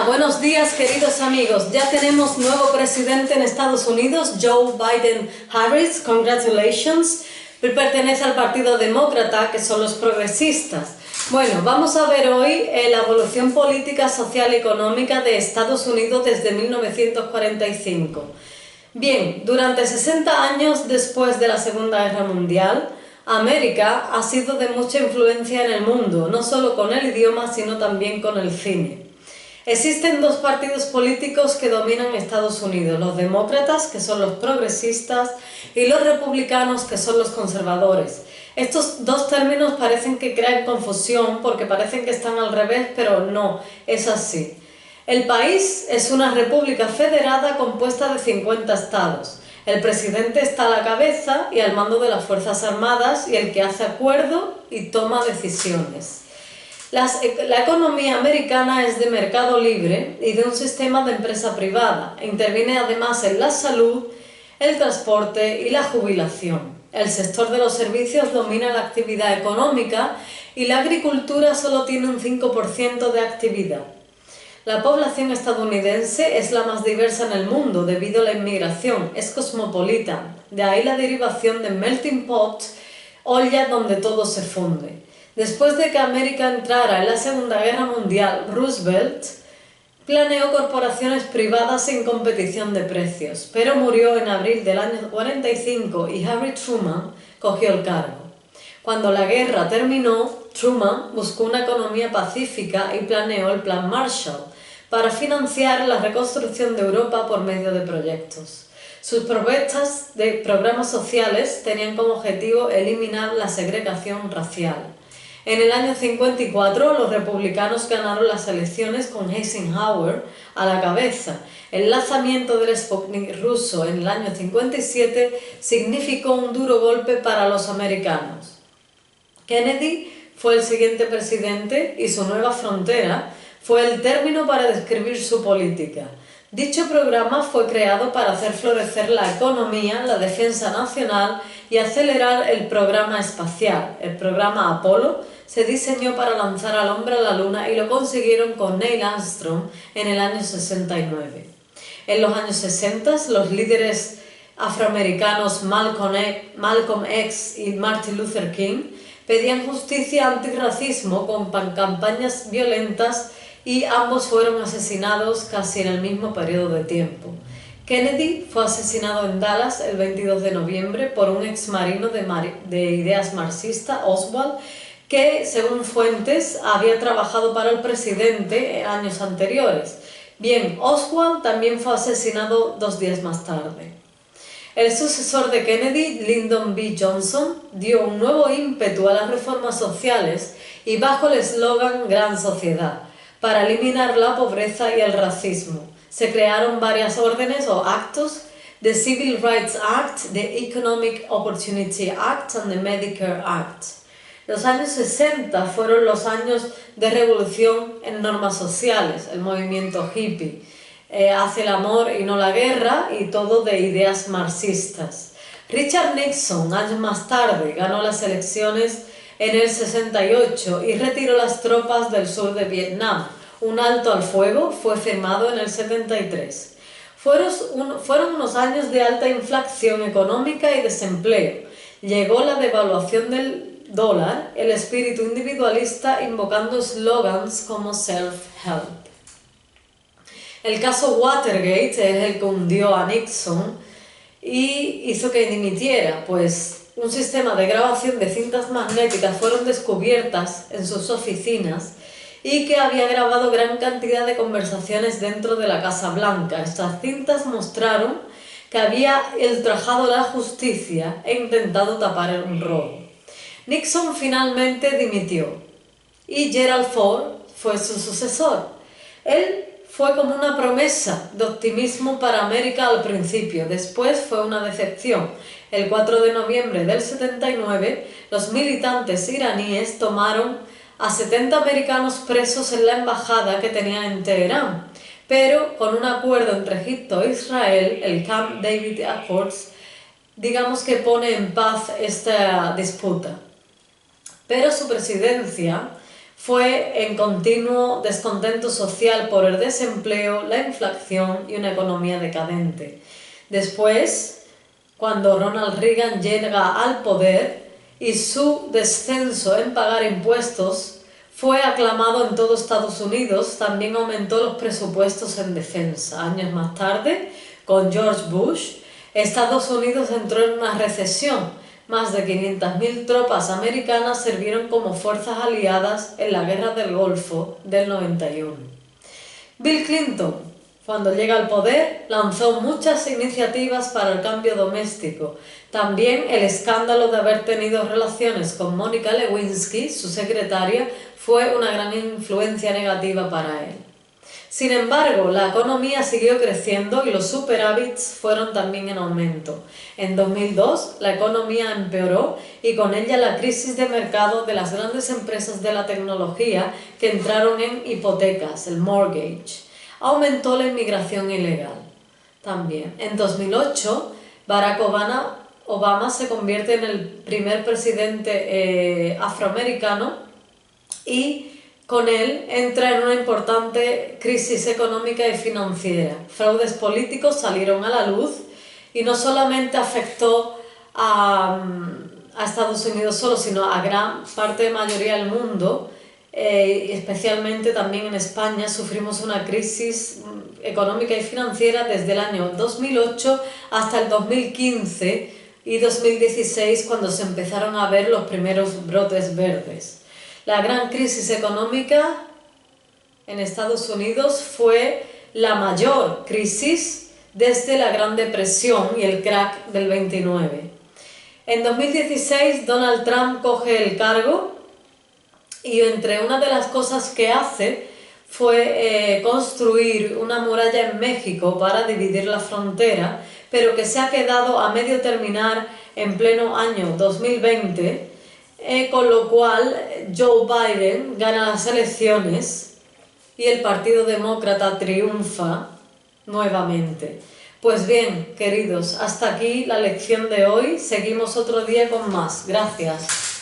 Buenos días queridos amigos. Ya tenemos nuevo presidente en Estados Unidos, Joe Biden Harris, congratulations. Pertenece al Partido Demócrata, que son los progresistas. Bueno, vamos a ver hoy la evolución política, social y económica de Estados Unidos desde 1945. Bien, durante 60 años después de la Segunda Guerra Mundial, América ha sido de mucha influencia en el mundo, no solo con el idioma, sino también con el cine. Existen dos partidos políticos que dominan Estados Unidos, los demócratas, que son los progresistas, y los republicanos, que son los conservadores. Estos dos términos parecen que crean confusión porque parecen que están al revés, pero no, es así. El país es una república federada compuesta de 50 estados. El presidente está a la cabeza y al mando de las Fuerzas Armadas y el que hace acuerdos y toma decisiones. La economía americana es de mercado libre y de un sistema de empresa privada. Interviene además en la salud, el transporte y la jubilación. El sector de los servicios domina la actividad económica y la agricultura solo tiene un 5% de actividad. La población estadounidense es la más diversa en el mundo debido a la inmigración, es cosmopolita, de ahí la derivación de melting pot, olla donde todo se funde. Después de que América entrara en la Segunda Guerra Mundial, Roosevelt planeó corporaciones privadas sin competición de precios, pero murió en abril del año 45 y Harry Truman cogió el cargo. Cuando la guerra terminó, Truman buscó una economía pacífica y planeó el Plan Marshall para financiar la reconstrucción de Europa por medio de proyectos. Sus propuestas de programas sociales tenían como objetivo eliminar la segregación racial. En el año 54, los republicanos ganaron las elecciones con Eisenhower a la cabeza. El lanzamiento del Sputnik ruso en el año 57 significó un duro golpe para los americanos. Kennedy fue el siguiente presidente y su nueva frontera fue el término para describir su política. Dicho programa fue creado para hacer florecer la economía, la defensa nacional y acelerar el programa espacial. El programa Apolo se diseñó para lanzar al hombre a la luna y lo consiguieron con Neil Armstrong en el año 69. En los años 60, los líderes afroamericanos Malcolm X y Martin Luther King pedían justicia antirracismo con campañas violentas y ambos fueron asesinados casi en el mismo periodo de tiempo. Kennedy fue asesinado en Dallas el 22 de noviembre por un exmarino de ideas marxistas, Oswald, que, según fuentes, había trabajado para el presidente en años anteriores. Bien, Oswald también fue asesinado 2 días más tarde. El sucesor de Kennedy, Lyndon B. Johnson, dio un nuevo ímpetu a las reformas sociales y bajo el eslogan Gran Sociedad, para eliminar la pobreza y el racismo. Se crearon varias órdenes o actos, the Civil Rights Act, the Economic Opportunity Act and the Medicare Act. Los años 60 fueron los años de revolución en normas sociales, el movimiento hippie, hace el amor y no la guerra y todo de ideas marxistas. Richard Nixon, años más tarde, ganó las elecciones en el 68 y retiró las tropas del sur de Vietnam. Un alto al fuego fue firmado en el 73. Fueron unos años de alta inflación económica y desempleo. Llegó la devaluación del dólar, el espíritu individualista invocando slogans como self-help. El caso Watergate es el que hundió a Nixon y hizo que dimitiera, pues un sistema de grabación de cintas magnéticas fueron descubiertas en sus oficinas y que había grabado gran cantidad de conversaciones dentro de la Casa Blanca. Estas cintas mostraron que había ultrajado la justicia e intentado tapar un robo. Nixon finalmente dimitió y Gerald Ford fue su sucesor. Él fue como una promesa de optimismo para América al principio, después fue una decepción. El 4 de noviembre del 79, los militantes iraníes tomaron a 70 americanos presos en la embajada que tenían en Teherán, pero con un acuerdo entre Egipto e Israel, el Camp David Accords, digamos que pone en paz esta disputa. Pero su presidencia fue en continuo descontento social por el desempleo, la inflación y una economía decadente. Después, cuando Ronald Reagan llega al poder y su descenso en pagar impuestos fue aclamado en todo Estados Unidos, también aumentó los presupuestos en defensa. Años más tarde, con George Bush, Estados Unidos entró en una recesión. Más de 500.000 tropas americanas sirvieron como fuerzas aliadas en la Guerra del Golfo del 91. Bill Clinton, cuando llega al poder, lanzó muchas iniciativas para el cambio doméstico. También el escándalo de haber tenido relaciones con Mónica Lewinsky, su secretaria, fue una gran influencia negativa para él. Sin embargo, la economía siguió creciendo y los superávits fueron también en aumento. En 2002, la economía empeoró y con ella la crisis de mercado de las grandes empresas de la tecnología que entraron en hipotecas, el mortgage. Aumentó la inmigración ilegal. También, en 2008, Barack Obama se convierte en el primer presidente afroamericano y con él entra en una importante crisis económica y financiera. Fraudes políticos salieron a la luz y no solamente afectó a Estados Unidos solo, sino a gran parte, mayoría del mundo, especialmente también en España. Sufrimos una crisis económica y financiera desde el año 2008 hasta el 2015 y 2016, cuando se empezaron a ver los primeros brotes verdes. La gran crisis económica en Estados Unidos fue la mayor crisis desde la Gran Depresión y el crack del 29. En 2016 Donald Trump coge el cargo y entre una de las cosas que hace fue construir una muralla en México para dividir la frontera, pero que se ha quedado a medio terminar en pleno año 2020. Con lo cual Joe Biden gana las elecciones y el Partido Demócrata triunfa nuevamente. Pues bien, queridos, hasta aquí la lección de hoy. Seguimos otro día con más. Gracias.